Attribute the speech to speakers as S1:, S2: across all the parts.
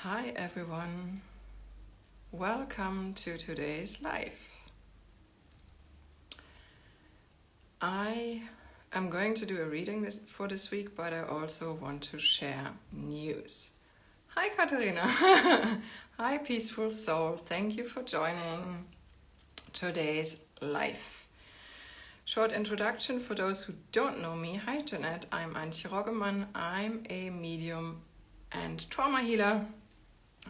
S1: Hi everyone, welcome to today's live. I am going to do a reading for this week, but I also want to share news. Hi Katharina, hi peaceful soul, thank you for joining today's live. Short introduction for those who don't know me. Hi Jeanette, I'm Antje Roggemann, I'm a medium and trauma healer.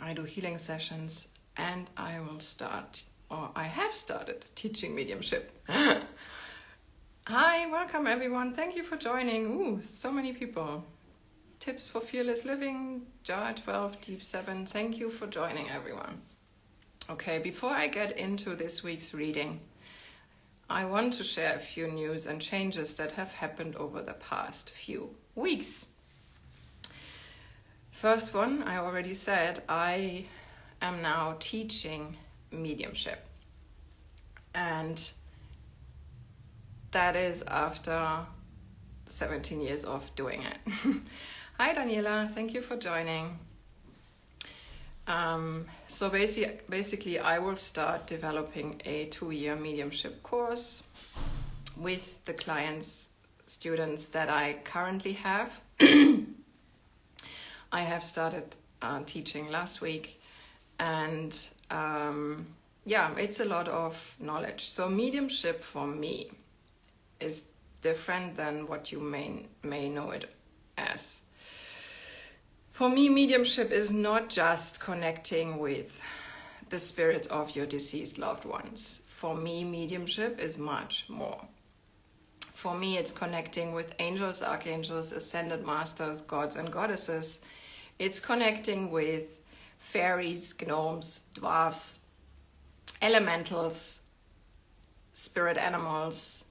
S1: I do healing sessions and I have started teaching mediumship. Hi, welcome everyone. Thank you for joining. Ooh, so many people. Tips for fearless living, Jar 12, Deep 7. Thank you for joining everyone. Okay, before I get into this week's reading, I want to share a few news and changes that have happened over the past few weeks. First one, I already said, I am now teaching mediumship. And that is after 17 years of doing it. Hi Daniela, thank you for joining. So basically I will start developing a 2-year mediumship course with the students that I currently have. I have started teaching last week and it's a lot of knowledge. So mediumship for me is different than what you may know it as. For me, mediumship is not just connecting with the spirits of your deceased loved ones. For me, mediumship is much more. For me, it's connecting with angels, archangels, ascended masters, gods and goddesses. It's connecting with fairies, gnomes, dwarves, elementals, spirit animals,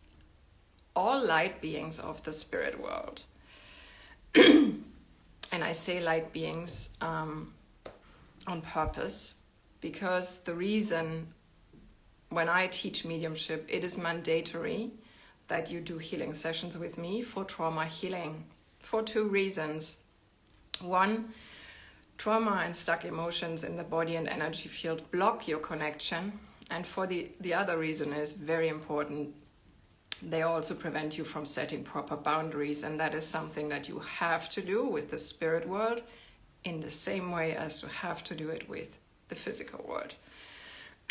S1: all light beings of the spirit world. And I say light beings on purpose because the reason when I teach mediumship, it is mandatory that you do healing sessions with me for trauma healing for 2 reasons. One, trauma and stuck emotions in the body and energy field block your connection. And for the other reason is very important. They also prevent you from setting proper boundaries. And that is something that you have to do with the spirit world in the same way as you have to do it with the physical world.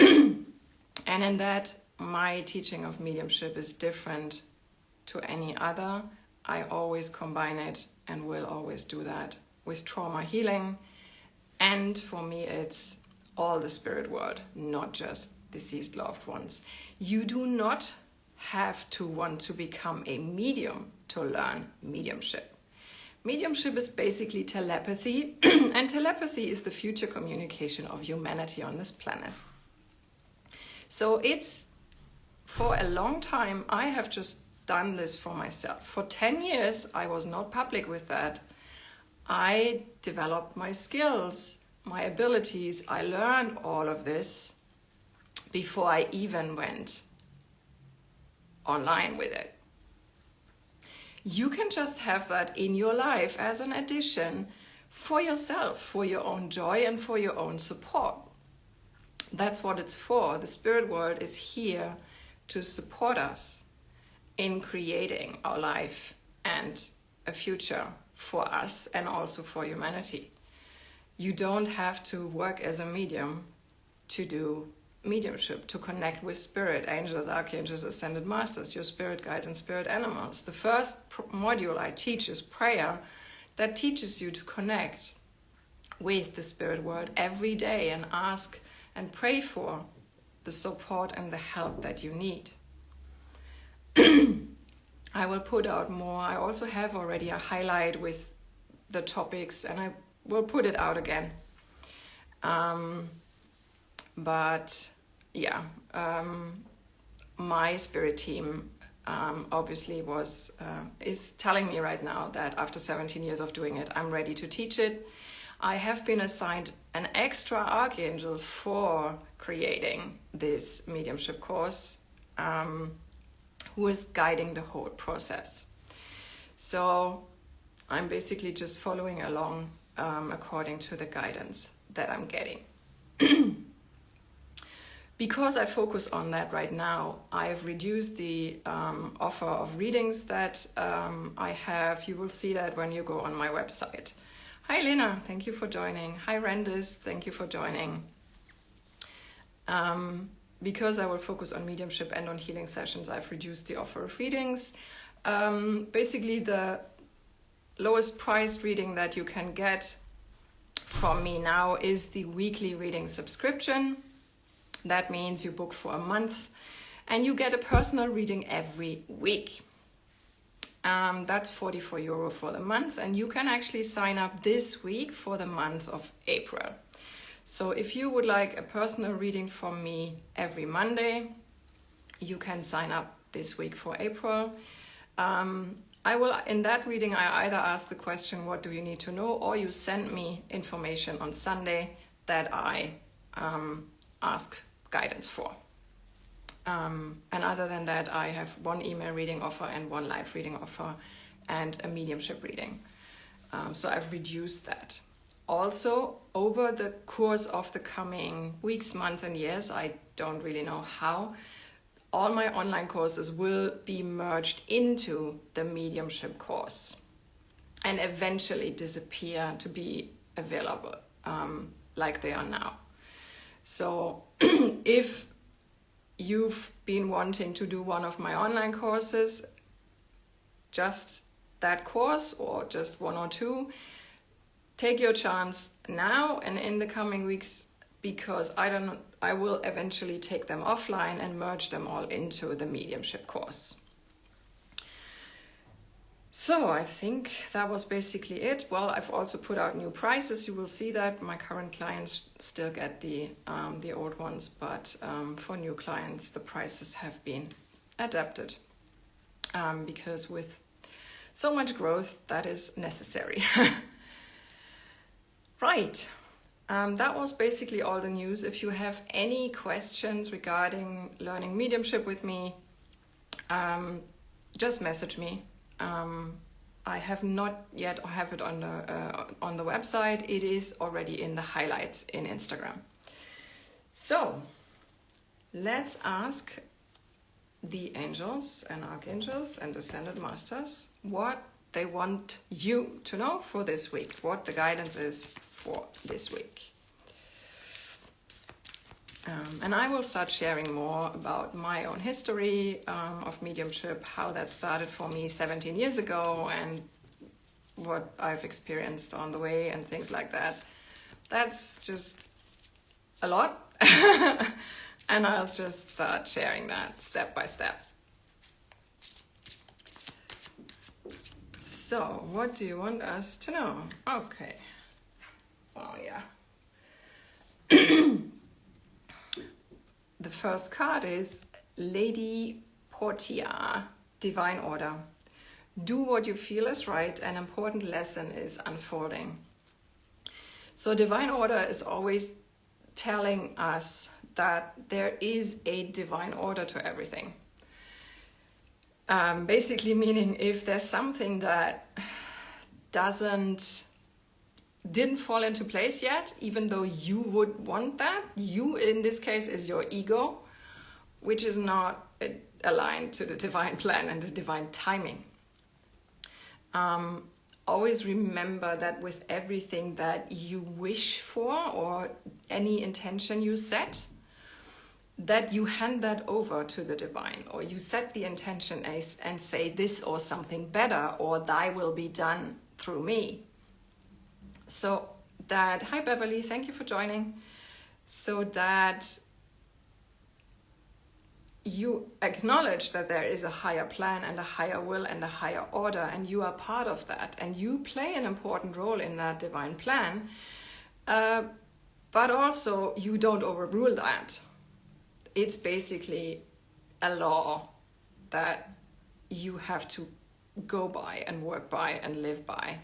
S1: And in that, my teaching of mediumship is different to any other. I always combine it and will always do that with trauma healing. And for me, it's all the spirit world, not just deceased loved ones. You do not have to want to become a medium to learn mediumship. Mediumship is basically telepathy, and telepathy is the future communication of humanity on this planet. So it's, for a long time, I have just done this for myself. For 10 years, I was not public with that. I developed my skills, my abilities. I learned all of this before I even went online with it. You can just have that in your life as an addition for yourself, for your own joy and for your own support. That's what it's for. The spirit world is here to support us in creating our life and a future for us and also for humanity. You don't have to work as a medium to do mediumship, to connect with spirit, angels, archangels, ascended masters, your spirit guides and spirit animals. The first module I teach is prayer that teaches you to connect with the spirit world every day and ask and pray for the support and the help that you need. I will put out more. I also have already a highlight with the topics and I will put it out again. My spirit team obviously is telling me right now that after 17 years of doing it, I'm ready to teach it. I have been assigned an extra archangel for creating this mediumship course, who is guiding the whole process. So I'm basically just following along according to the guidance that I'm getting. Because I focus on that right now, I've reduced the offer of readings that I have. You will see that when you go on my website. Hi Lena, thank you for joining. Hi Randis, thank you for joining. Because I will focus on mediumship and on healing sessions, I've reduced the offer of readings. Basically, the lowest priced reading that you can get from me now is the weekly reading subscription. That means you book for a month and you get a personal reading every week. That's €44 for the month, and you can actually sign up this week for the month of April. So if you would like a personal reading from me every Monday, you can sign up this week for April. I will, in that reading, I either ask the question, what do you need to know? Or you send me information on Sunday that I ask guidance for. And other than that, I have one email reading offer and one live reading offer and a mediumship reading. So I've reduced that. Also, over the course of the coming weeks, months, and years, I don't really know how, all my online courses will be merged into the mediumship course and eventually disappear to be available like they are now. So if you've been wanting to do one of my online courses, just that course or just one or two, take your chance now and in the coming weeks, because I will eventually take them offline and merge them all into the mediumship course. So I think that was basically it. Well, I've also put out new prices. You will see that my current clients still get the old ones, but for new clients, the prices have been adapted because with so much growth, that is necessary. Right. That was basically all the news. If you have any questions regarding learning mediumship with me, just message me. I have not yet have it on the website. It is already in the highlights in Instagram. So let's ask the angels and archangels and ascended masters what they want you to know for this week, what the guidance is for this week. And I will start sharing more about my own history of mediumship, how that started for me 17 years ago and what I've experienced on the way and things like that. That's just a lot. And I'll just start sharing that step by step. So, what do you want us to know? Okay. Oh, yeah. The first card is Lady Portia, Divine Order. Do what you feel is right. An important lesson is unfolding. So Divine Order is always telling us that there is a divine order to everything. Basically meaning if there's something that didn't fall into place yet, even though you would want that, you in this case is your ego, which is not aligned to the divine plan and the divine timing. Always remember that with everything that you wish for or any intention you set, that you hand that over to the divine, or you set the intention and say this or something better, or thy will be done through me. So that, hi Beverly, thank you for joining. So that you acknowledge that there is a higher plan and a higher will and a higher order, and you are part of that, and you play an important role in that divine plan. But also you don't overrule that. It's basically a law that you have to go by and work by and live by.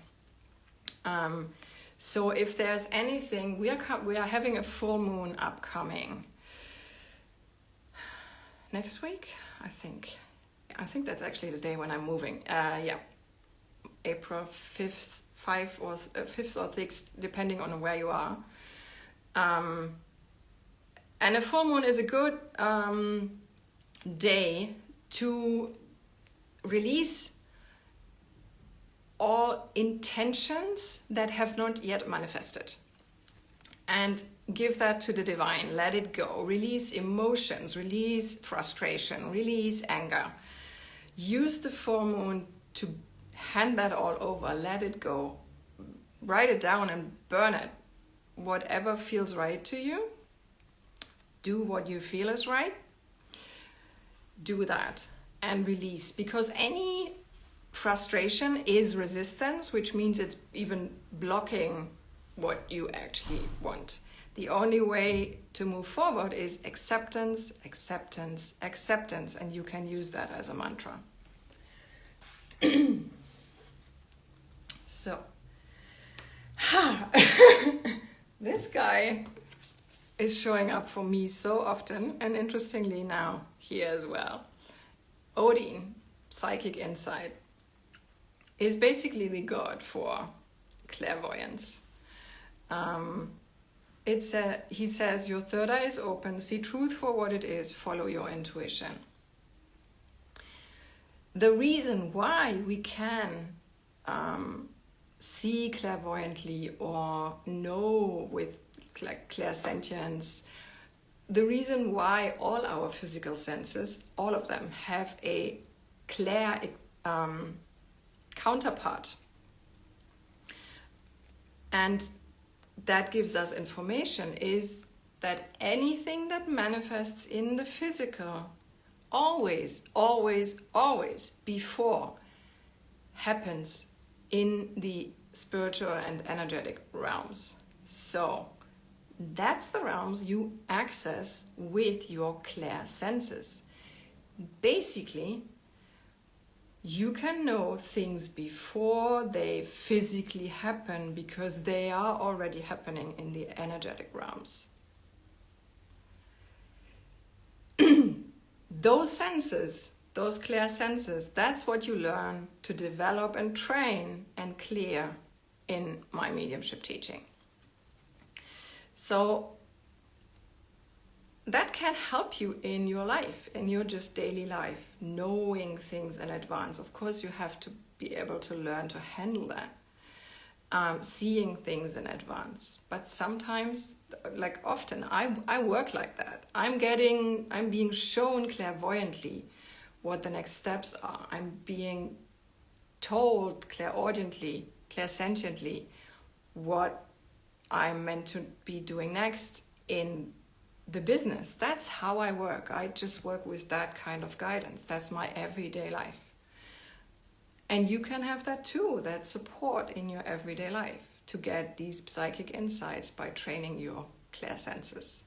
S1: So if there's anything, we are having a full moon upcoming next week, I think that's actually the day when I'm moving. April 5th or 6th, depending on where you are. And a full moon is a good day to release all intentions that have not yet manifested. And give that to the divine. Let it go. Release emotions, release frustration, release anger. Use the full moon to hand that all over. Let it go. Write it down and burn it. Whatever feels right to you. Do what you feel is right. Do that and release. Because any frustration is resistance, which means it's even blocking what you actually want. The only way to move forward is acceptance, acceptance, acceptance, and you can use that as a mantra. So, this guy is showing up for me so often, and interestingly now here as well. Odin, psychic insight, is basically the god for clairvoyance. He says, your third eye is open, see truth for what it is, follow your intuition. The reason why we can see clairvoyantly or know with clairsentience, the reason why all our physical senses, all of them, have a clair counterpart. And that gives us information is that anything that manifests in the physical always, always, always before happens in the spiritual and energetic realms. So that's the realms you access with your clair senses. Basically, you can know things before they physically happen because they are already happening in the energetic realms. Those senses, those clair senses, that's what you learn to develop and train and clear in my mediumship teaching. So that can help you in your life, in your just daily life, knowing things in advance. Of course, you have to be able to learn to handle that, seeing things in advance. But sometimes, like often, I work like that. I'm being shown clairvoyantly what the next steps are. I'm being told clairaudiently, clairsentiently, what I'm meant to be doing next in the business. That's how I work. I just work with that kind of guidance. That's my everyday life. And you can have that too, that support in your everyday life to get these psychic insights by training your clair senses.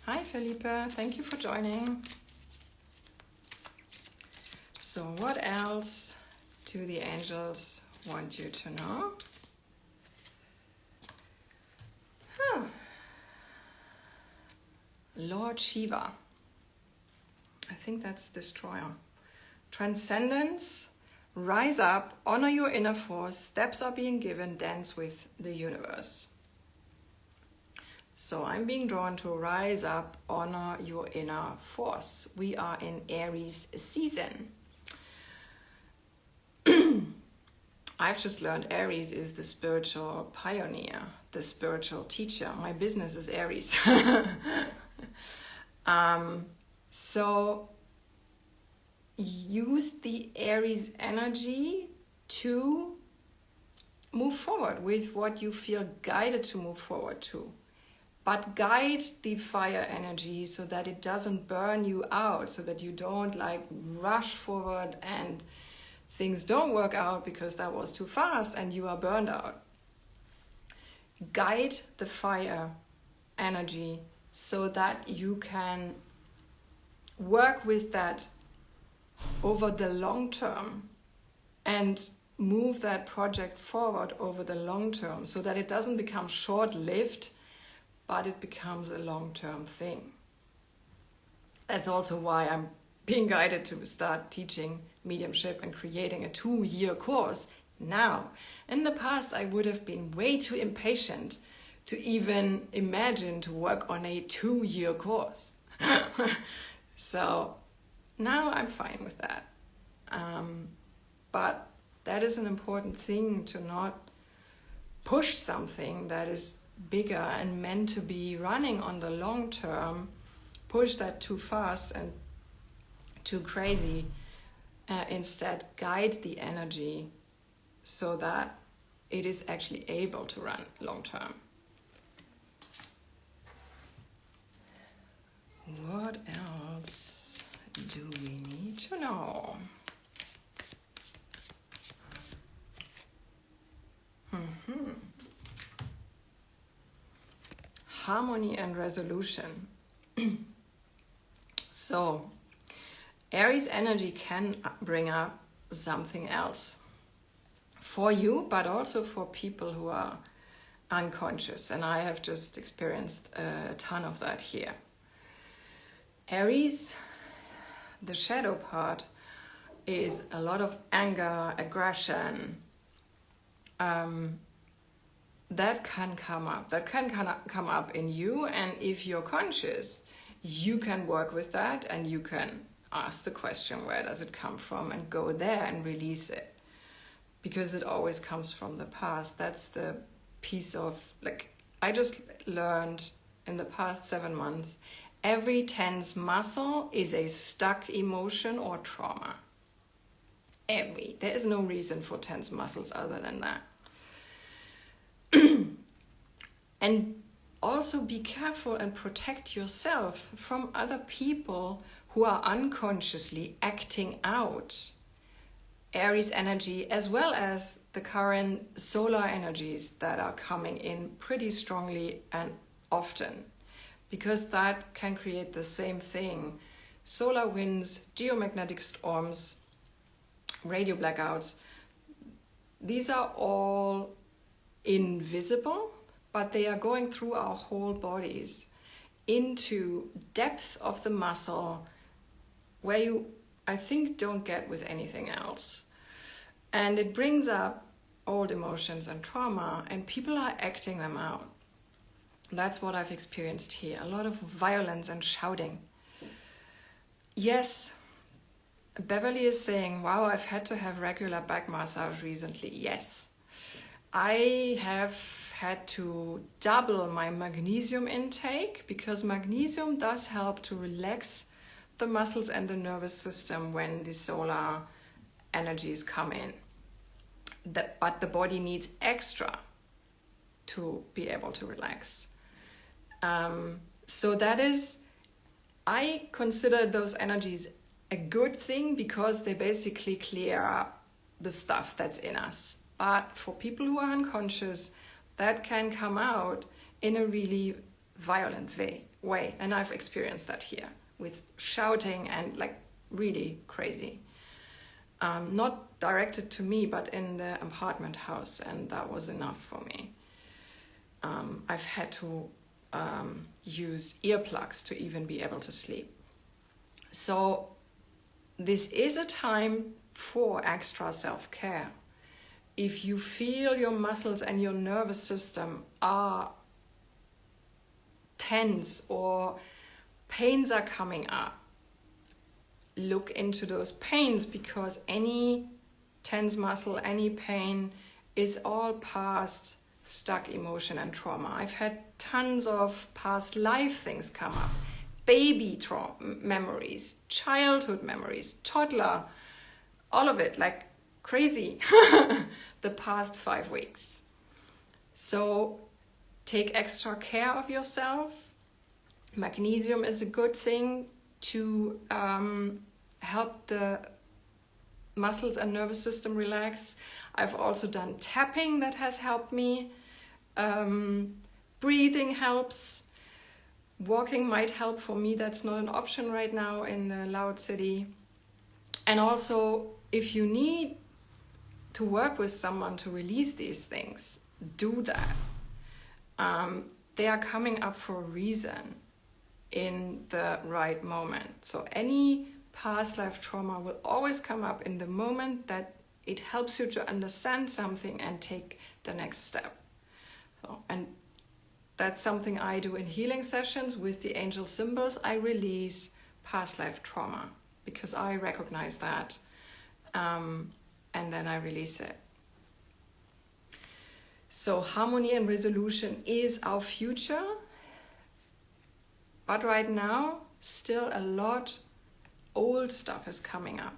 S1: Hi Felipe, thank you for joining. So what else do the angels want you to know? Lord Shiva. I think that's Destroyer. Transcendence, rise up, honor your inner force, steps are being given, dance with the universe. So I'm being drawn to rise up, honor your inner force. We are in Aries season. I've just learned Aries is the spiritual pioneer, the spiritual teacher. My business is Aries. So use the Aries energy to move forward with what you feel guided to move forward to. But guide the fire energy so that it doesn't burn you out, so that you don't rush forward and things don't work out because that was too fast and you are burned out. Guide the fire energy so that you can work with that over the long term and move that project forward over the long term so that it doesn't become short-lived, but it becomes a long-term thing. That's also why I'm being guided to start teaching mediumship and creating a 2-year course now. In the past, I would have been way too impatient to even imagine to work on a 2-year course. So now I'm fine with that. But that is an important thing, to not push something that is bigger and meant to be running on the long term, push that too fast and too crazy. Instead, guide the energy so that it is actually able to run long term. What else do we need to know? Harmony and resolution. So, Aries energy can bring up something else for you, but also for people who are unconscious. And I have just experienced a ton of that here. Aries, the shadow part, is a lot of anger, aggression. That can come up. That can come up in you, and if you're conscious, you can work with that, and you can ask the question, where does it come from, and go there and release it, because it always comes from the past. That's the piece of, like, I just learned in the past 7 months, every tense muscle is a stuck emotion or trauma. There is no reason for tense muscles other than that. And also be careful and protect yourself from other people who are unconsciously acting out Aries energy, as well as the current solar energies that are coming in pretty strongly and often, because that can create the same thing. Solar winds, geomagnetic storms, radio blackouts, these are all invisible, but they are going through our whole bodies into depth of the muscle where you, I think, don't get with anything else. And it brings up old emotions and trauma, and people are acting them out. That's what I've experienced here. A lot of violence and shouting. Yes, Beverly is saying, wow, I've had to have regular back massage recently. Yes. I have had to double my magnesium intake, because magnesium does help to relax the muscles and the nervous system when the solar energies come in. But the body needs extra to be able to relax. So that is, I consider those energies a good thing, because they basically clear up the stuff that's in us. But for people who are unconscious, that can come out in a really violent way. And I've experienced that here with shouting and like really crazy. Not directed to me, but in the apartment house. And that was enough for me. I've had to use earplugs to even be able to sleep. So this is a time for extra self-care. If you feel your muscles and your nervous system are tense or pains are coming up, look into those pains, because any tense muscle, any pain is all past stuck emotion and trauma. I've had tons of past life things come up. Baby memories, childhood memories, toddler, all of it, like crazy, the past 5 weeks. So take extra care of yourself. Magnesium is a good thing to help the muscles and nervous system relax. I've also done tapping that has helped me. Breathing helps. Walking might help for me. That's not an option right now in the loud city. And also, if you need to work with someone to release these things, do that. They are coming up for a reason in the right moment. So any past life trauma will always come up in the moment that it helps you to understand something and take the next step. So, and that's something I do in healing sessions with the angel symbols. I release past life trauma because I recognize that, and then I release it. So harmony and resolution is our future, but right now still a lot old stuff is coming up.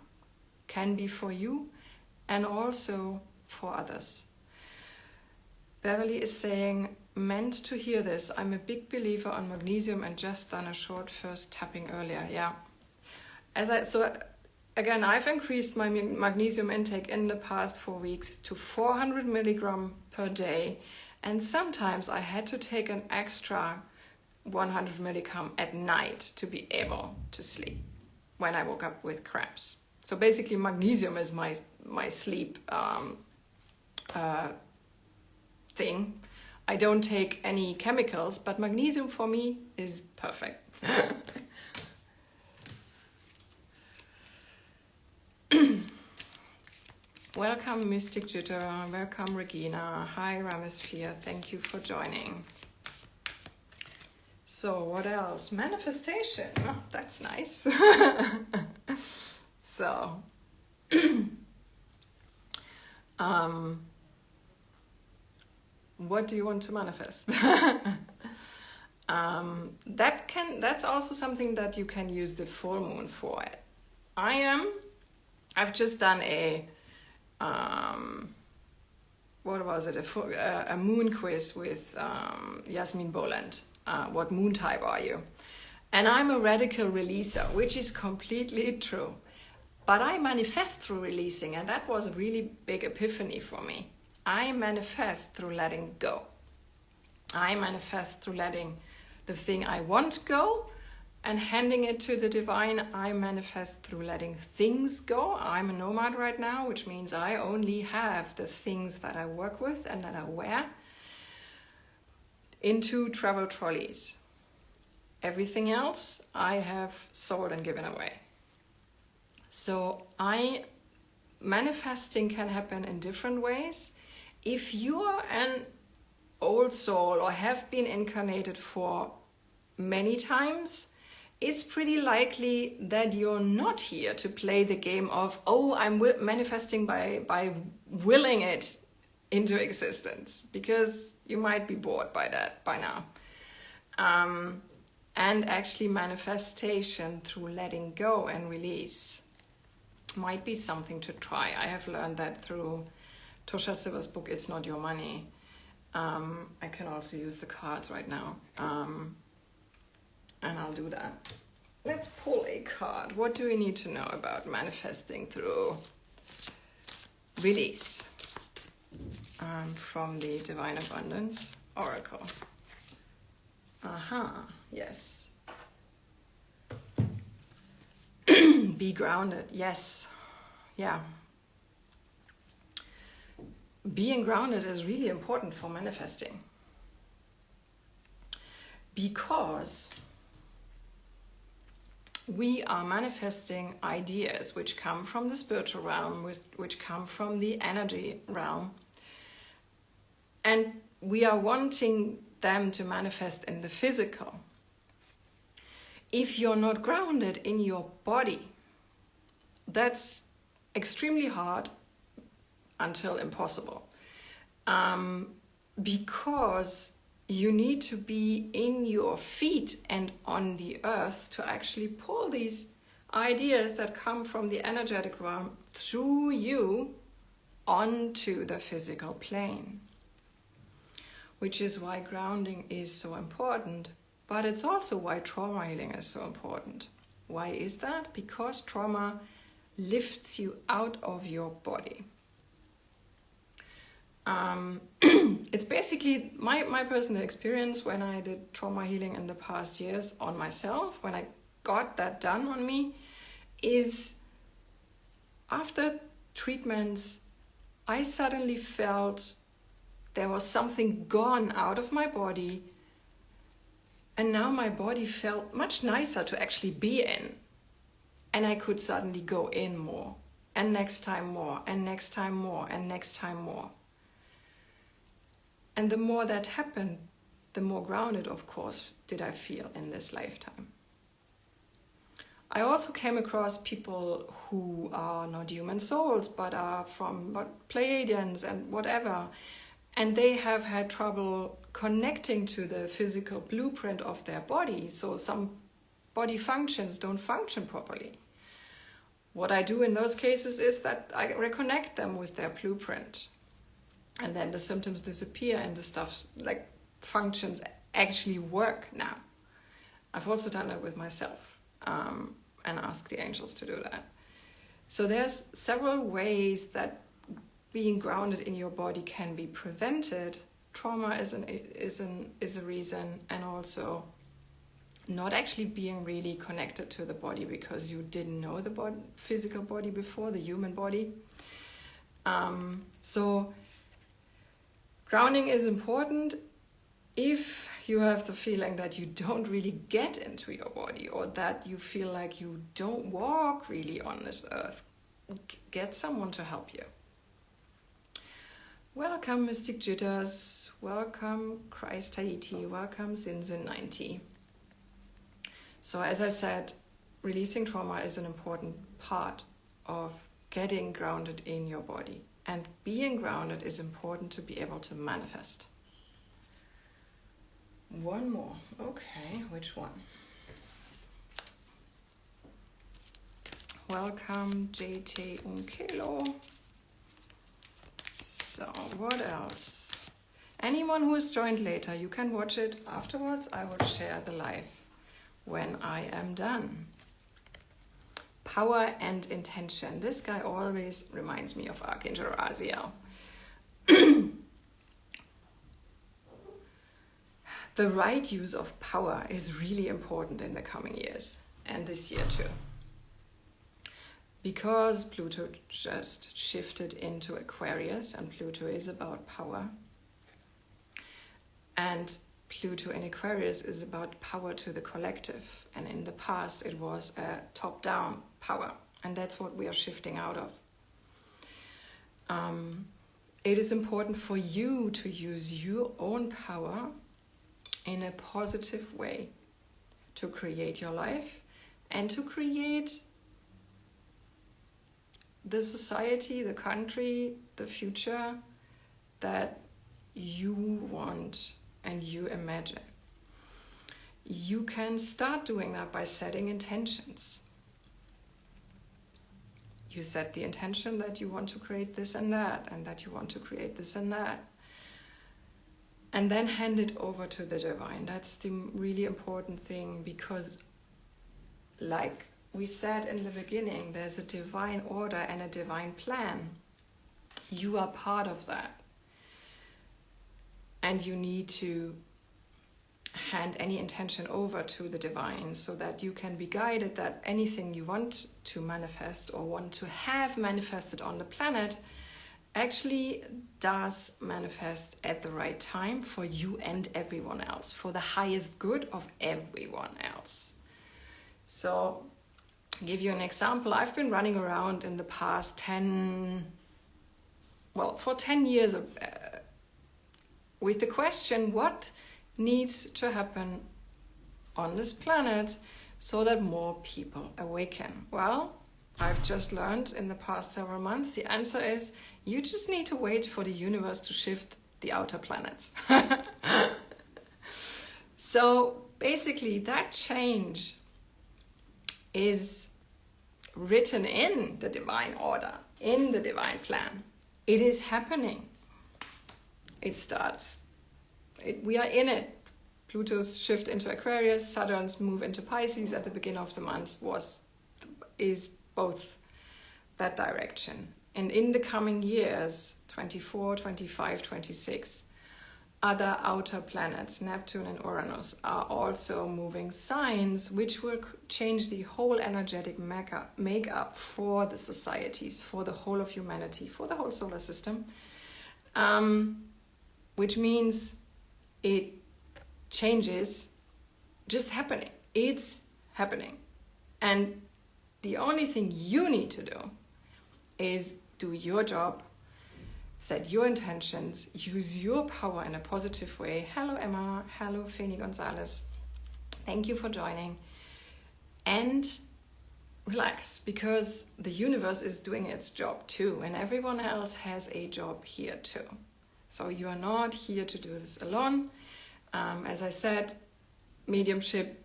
S1: Can be for you and also for others. Beverly is saying, meant to hear this. I'm a big believer on magnesium and just done a short first tapping earlier. Yeah. Again, I've increased my magnesium intake in the past 4 weeks to 400 milligram per day. And sometimes I had to take an extra 100 milligram at night to be able to sleep when I woke up with cramps. So basically magnesium is my sleep thing. I don't take any chemicals, but magnesium for me is perfect. Welcome Mystic Jitter, welcome Regina, hi Ramisphere, thank you for joining. So what else? Manifestation, oh, that's nice. So, what do you want to manifest? That's also something that you can use the full moon for. I've just done a moon quiz with Yasmin Boland. What moon type are you? And I'm a radical releaser, which is completely true. But I manifest through releasing, and that was a really big epiphany for me. I manifest through letting go. I manifest through letting the thing I want go and handing it to the divine. I manifest through letting things go. I'm a nomad right now, which means I only have the things that I work with and that I wear into travel trolleys. Everything else I have sold and given away. So manifesting can happen in different ways. If you're an old soul or have been incarnated for many times, it's pretty likely that you're not here to play the game of, I'm manifesting by willing it into existence, because you might be bored by that by now. And actually manifestation through letting go and release might be something to try. I have learned that through Tosha Silver's book, It's Not Your Money. I can also use the cards right now. And I'll do that. Let's pull a card. What do we need to know about manifesting through release? From the Divine Abundance Oracle. Yes. Be grounded, yes. Yeah. Being grounded is really important for manifesting. Because we are manifesting ideas which come from the spiritual realm, which come from the energy realm. And we are wanting them to manifest in the physical. If you're not grounded in your body, that's extremely hard until impossible. Because you need to be in your feet and on the earth to actually pull these ideas that come from the energetic realm through you onto the physical plane. Which is why grounding is so important, but it's also why trauma healing is so important. Why is that? Because trauma lifts you out of your body. It's basically my personal experience when I did trauma healing in the past years on myself, when I got that done on me, is after treatments, I suddenly felt there was something gone out of my body, and now my body felt much nicer to actually be in. And I could suddenly go in more, and next time more, and next time more, and next time more. And the more that happened, the more grounded, of course, did I feel in this lifetime. I also came across people who are not human souls, but are from Pleiadians and whatever. And they have had trouble connecting to the physical blueprint of their body. So some body functions don't function properly. What I do in those cases is that I reconnect them with their blueprint. And then the symptoms disappear and the stuff, like functions, actually work now. I've also done it with myself and asked the angels to do that. So there's several ways that being grounded in your body can be prevented. Trauma is a reason, and also not actually being really connected to the body because you didn't know the physical body before, the human body. So grounding is important. If you have the feeling that you don't really get into your body, or that you feel like you don't walk really on this earth, get someone to help you. Welcome Mystic Jitters, welcome Christ Tahiti, welcome Zinzin 90. So as I said, releasing trauma is an important part of getting grounded in your body. And being grounded is important to be able to manifest. One more. Okay, which one? Welcome JT Unkelo. So, what else? Anyone who has joined later, you can watch it afterwards. I will share the live when I am done. Power and intention. This guy always reminds me of Archangel Raziel. The right use of power is really important in the coming years, and this year too. Because Pluto just shifted into Aquarius, and Pluto is about power. And Pluto in Aquarius is about power to the collective. And in the past, it was a top-down power. And that's what we are shifting out of. It is important for you to use your own power in a positive way to create your life and to create the society, the country, the future that you want and you imagine. You can start doing that by setting intentions. You set the intention that you want to create this and that you want to create this and that. And then hand it over to the divine. That's the really important thing, because like we said in the beginning, there's a divine order and a divine plan. You are part of that. And you need to hand any intention over to the divine so that you can be guided that anything you want to manifest or want to have manifested on the planet actually does manifest at the right time for you and everyone else, for the highest good of everyone else. So, to give you an example, I've been running around in the past 10 years with the question, what needs to happen on this planet so that more people awaken? Well, I've just learned in the past several months, the answer is you just need to wait for the universe to shift the outer planets. So basically that change is written in the divine order, in the divine plan. It is happening. It starts. We are in it. Pluto's shift into Aquarius, Saturn's move into Pisces at the beginning of the month is both that direction. And in the coming years, 24, 25, 26, other outer planets, Neptune and Uranus, are also moving signs which will change the whole energetic makeup for the societies, for the whole of humanity, for the whole solar system, which means it changes just happening. It's happening. And The only thing you need to do is do your job, set your intentions, use your power in a positive way. Hello Emma, hello Feni Gonzalez. Thank you for joining. And relax, because the universe is doing its job too, and everyone else has a job here too. So you are not here to do this alone. As I said, mediumship,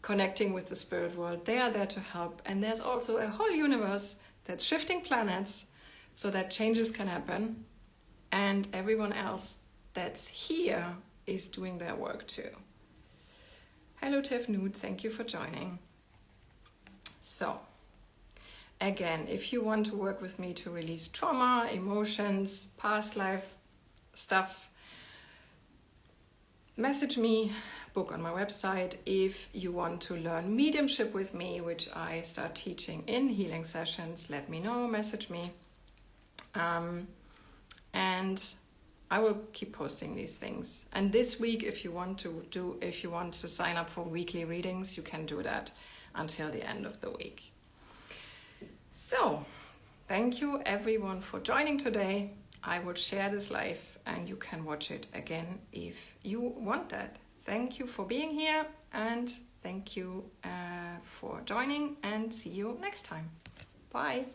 S1: connecting with the spirit world, they are there to help. And there's also a whole universe that's shifting planets so that changes can happen. And everyone else that's here is doing their work too. Hello Tiff Nude, thank you for joining. So, again, if you want to work with me to release trauma, emotions, past life stuff, message me, book on my website. If you want to learn mediumship with me, which I start teaching in healing sessions, let me know, message me. And I will keep posting these things. And this week, if you want to sign up for weekly readings, you can do that until the end of the week. So, thank you everyone for joining today. I will share this live and you can watch it again if you want that. Thank you for being here, and thank you for joining, and see you next time. Bye.